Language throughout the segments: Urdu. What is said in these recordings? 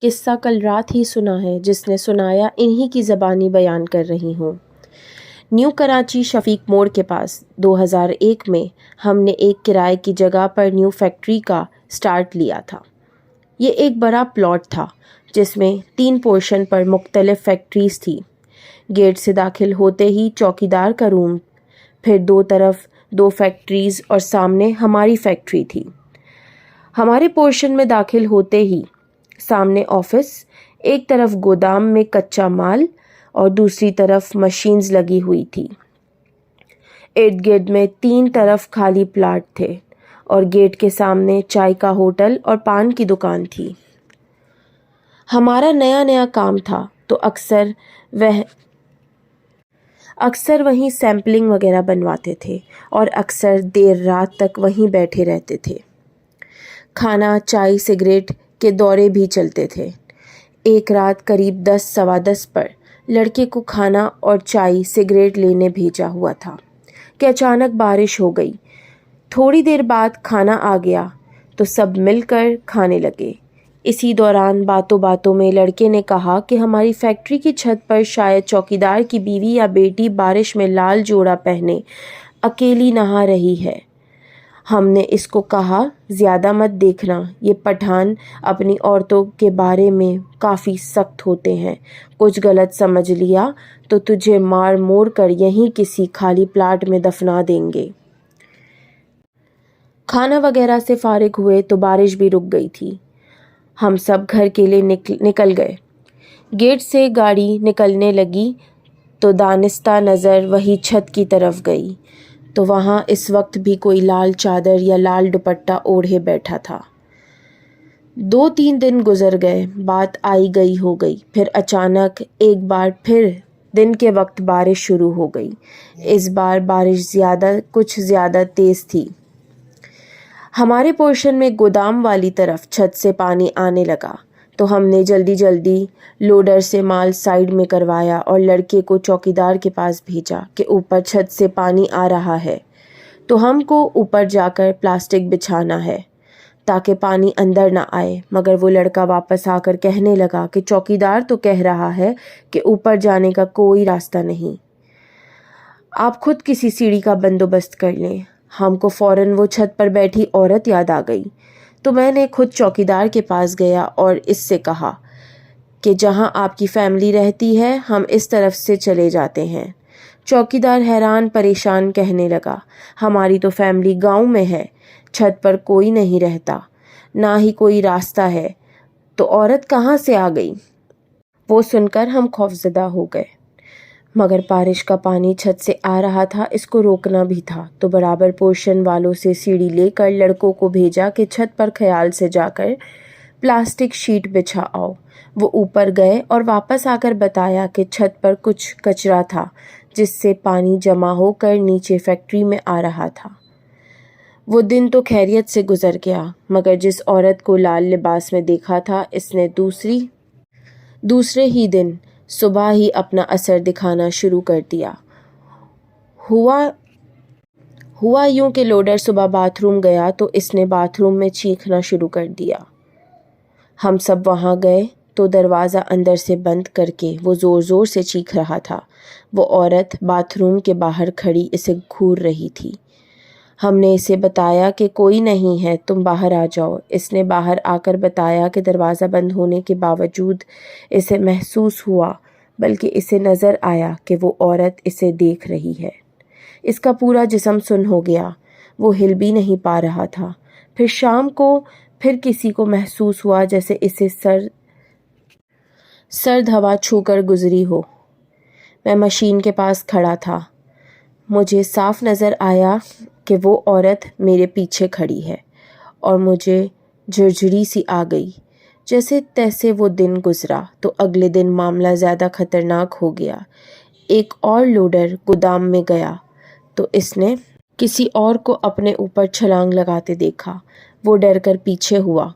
قصہ کل رات ہی سنا ہے، جس نے سنایا انہی کی زبانی بیان کر رہی ہوں۔ نیو کراچی شفیق موڑ کے پاس 2001 میں ہم نے ایک کرائے کی جگہ پر نیو فیکٹری کا سٹارٹ لیا تھا۔ یہ ایک بڑا پلاٹ تھا جس میں 3 پورشن پر مختلف فیکٹریز تھی۔ گیٹ سے داخل ہوتے ہی چوکیدار کا روم، پھر 2 طرف 2 فیکٹریز اور سامنے ہماری فیکٹری تھی۔ ہمارے پورشن میں داخل ہوتے ہی سامنے آفس، ایک طرف گودام میں کچا مال اور دوسری طرف مشینز لگی ہوئی تھی۔ ارد گرد میں 3 طرف خالی پلاٹ تھے اور گیٹ کے سامنے چائے کا ہوٹل اور پان کی دکان تھی۔ ہمارا نیا کام تھا تو اکثر وہیں سیمپلنگ وغیرہ بنواتے تھے اور اکثر دیر رات تک وہیں بیٹھے رہتے تھے۔ کھانا، چائے، سگریٹ کے دورے بھی چلتے تھے۔ ایک رات قریب 10 سوا 10 پر لڑکے کو کھانا اور چائے سگریٹ لینے بھیجا ہوا تھا کہ اچانک بارش ہو گئی۔ تھوڑی دیر بعد کھانا آ گیا تو سب مل کر کھانے لگے۔ اسی دوران باتوں میں لڑکے نے کہا کہ ہماری فیکٹری کی چھت پر شاید چوکیدار کی بیوی یا بیٹی بارش میں لال جوڑا پہنے اکیلی نہا رہی ہے۔ ہم نے اس کو کہا زیادہ مت دیکھنا، یہ پٹھان اپنی عورتوں کے بارے میں کافی سخت ہوتے ہیں، کچھ غلط سمجھ لیا تو تجھے مار مور کر یہیں کسی خالی پلاٹ میں دفنا دیں گے۔ کھانا وغیرہ سے فارغ ہوئے تو بارش بھی رک گئی تھی۔ ہم سب گھر کے لیے نکل گئے۔ گیٹ سے گاڑی نکلنے لگی تو دانستہ نظر وہی چھت کی طرف گئی تو وہاں اس وقت بھی کوئی لال چادر یا لال دوپٹہ اوڑھے بیٹھا تھا۔ 2-3 دن گزر گئے، بات آئی گئی ہو گئی، پھر اچانک ایک بار پھر دن کے وقت بارش شروع ہو گئی۔ اس بار بارش کچھ زیادہ تیز تھی۔ ہمارے پورشن میں گودام والی طرف چھت سے پانی آنے لگا تو ہم نے جلدی لوڈر سے مال سائیڈ میں کروایا اور لڑکے کو چوکیدار کے پاس بھیجا کہ اوپر چھت سے پانی آ رہا ہے تو ہم کو اوپر جا کر پلاسٹک بچھانا ہے تاکہ پانی اندر نہ آئے۔ مگر وہ لڑکا واپس آ کر کہنے لگا کہ چوکیدار تو کہہ رہا ہے کہ اوپر جانے کا کوئی راستہ نہیں، آپ خود کسی سیڑھی کا بندوبست کر لیں۔ ہم کو فوراً وہ چھت پر بیٹھی عورت یاد آ گئی تو میں نے خود چوکیدار کے پاس گیا اور اس سے کہا کہ جہاں آپ کی فیملی رہتی ہے ہم اس طرف سے چلے جاتے ہیں۔ چوکیدار حیران پریشان کہنے لگا ہماری تو فیملی گاؤں میں ہے، چھت پر کوئی نہیں رہتا، نہ ہی کوئی راستہ ہے، تو عورت کہاں سے آ گئی؟ وہ سن کر ہم خوفزدہ ہو گئے، مگر بارش کا پانی چھت سے آ رہا تھا، اس کو روکنا بھی تھا تو برابر پورشن والوں سے سیڑھی لے کر لڑکوں کو بھیجا کہ چھت پر خیال سے جا کر پلاسٹک شیٹ بچھا آؤ۔ وہ اوپر گئے اور واپس آ کر بتایا کہ چھت پر کچھ کچرا تھا جس سے پانی جمع ہو کر نیچے فیکٹری میں آ رہا تھا۔ وہ دن تو خیریت سے گزر گیا، مگر جس عورت کو لال لباس میں دیکھا تھا اس نے دوسرے ہی دن صبح ہی اپنا اثر دکھانا شروع کر دیا۔ ہوا یوں کہ لوڈر صبح باتھ روم گیا تو اس نے باتھ روم میں چیخنا شروع کر دیا۔ ہم سب وہاں گئے تو دروازہ اندر سے بند کر کے وہ زور سے چیخ رہا تھا۔ وہ عورت باتھ روم کے باہر کھڑی اسے گھور رہی تھی۔ ہم نے اسے بتایا کہ کوئی نہیں ہے، تم باہر آ جاؤ۔ اس نے باہر آ کر بتایا کہ دروازہ بند ہونے کے باوجود اسے محسوس ہوا، بلکہ اسے نظر آیا کہ وہ عورت اسے دیکھ رہی ہے۔ اس کا پورا جسم سن ہو گیا، وہ ہل بھی نہیں پا رہا تھا۔ پھر شام کو پھر کسی کو محسوس ہوا جیسے اسے سرد ہوا چھو کر گزری ہو۔ میں مشین کے پاس کھڑا تھا، مجھے صاف نظر آیا کہ وہ عورت میرے پیچھے کھڑی ہے اور مجھے جھرجھری سی آ گئی۔ جیسے تیسے وہ دن گزرا تو اگلے دن معاملہ زیادہ خطرناک ہو گیا۔ ایک اور لوڈر گودام میں گیا تو اس نے کسی اور کو اپنے اوپر چھلانگ لگاتے دیکھا۔ وہ ڈر کر پیچھے ہوا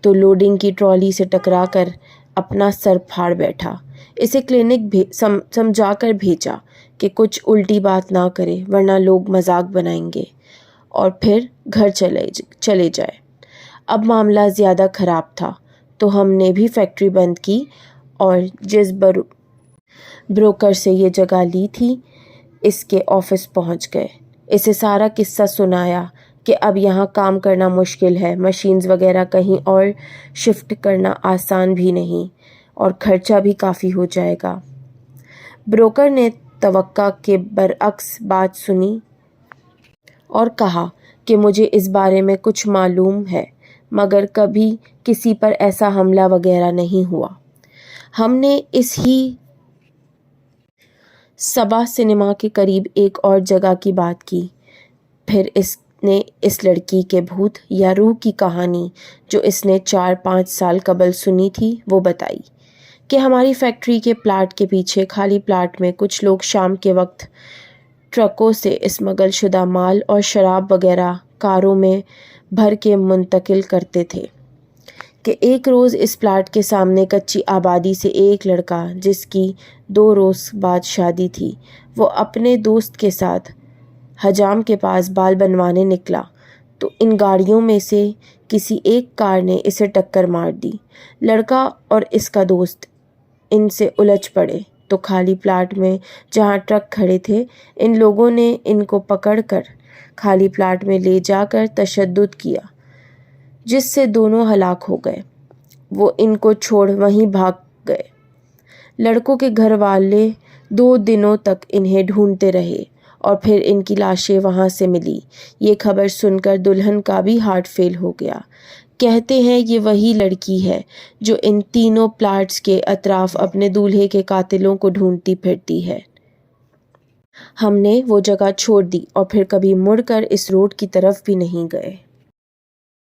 تو لوڈنگ کی ٹرالی سے ٹکرا کر اپنا سر پھاڑ بیٹھا۔ اسے کلینک سمجھا کر بھیجا کہ کچھ الٹی بات نہ کرے ورنہ لوگ مذاق بنائیں گے اور پھر گھر چلے جائے۔ اب معاملہ زیادہ خراب تھا تو ہم نے بھی فیکٹری بند کی اور جس بروکر سے یہ جگہ لی تھی اس کے آفس پہنچ گئے. اسے سارا قصہ سنایا کہ اب یہاں کام کرنا مشکل ہے، مشینز وغیرہ کہیں اور شفٹ کرنا آسان بھی نہیں اور خرچہ بھی کافی ہو جائے گا. بروکر نے توقع کے برعکس بات سنی اور کہا کہ مجھے اس بارے میں کچھ معلوم ہے مگر کبھی کسی پر ایسا حملہ وغیرہ نہیں ہوا. ہم نے اس ہی صبا سنیما کے قریب ایک اور جگہ کی بات کی. پھر اس نے اس لڑکی کے بھوت یا روح کی کہانی جو اس نے 4-5 سال قبل سنی تھی وہ بتائی کہ ہماری فیکٹری کے پلاٹ کے پیچھے خالی پلاٹ میں کچھ لوگ شام کے وقت ٹرکوں سے اسمگل شدہ مال اور شراب وغیرہ کاروں میں بھر کے منتقل کرتے تھے کہ ایک روز اس پلاٹ کے سامنے کچی آبادی سے ایک لڑکا جس کی 2 روز بعد شادی تھی وہ اپنے دوست کے ساتھ حجام کے پاس بال بنوانے نکلا تو ان گاڑیوں میں سے کسی ایک کار نے اسے ٹکر مار دی. لڑکا اور اس کا دوست ان سے الجھ پڑے تو خالی پلاٹ میں جہاں ٹرک کھڑے تھے ان لوگوں نے ان کو پکڑ کر خالی پلاٹ میں لے جا کر تشدد کیا جس سے دونوں ہلاک ہو گئے. وہ ان کو چھوڑ وہیں بھاگ گئے. لڑکوں کے گھر والے 2 دنوں تک انہیں ڈھونڈتے رہے اور پھر ان کی لاشیں وہاں سے ملی. یہ خبر سن کر دلہن کا بھی ہارٹ فیل ہو گیا. کہتے ہیں یہ وہی لڑکی ہے جو ان تینوں پلاٹس کے اطراف اپنے دولہے کے قاتلوں کو ڈھونڈتی پھرتی ہے. ہم نے وہ جگہ چھوڑ دی اور پھر کبھی مڑ کر اس روڈ کی طرف بھی نہیں گئے.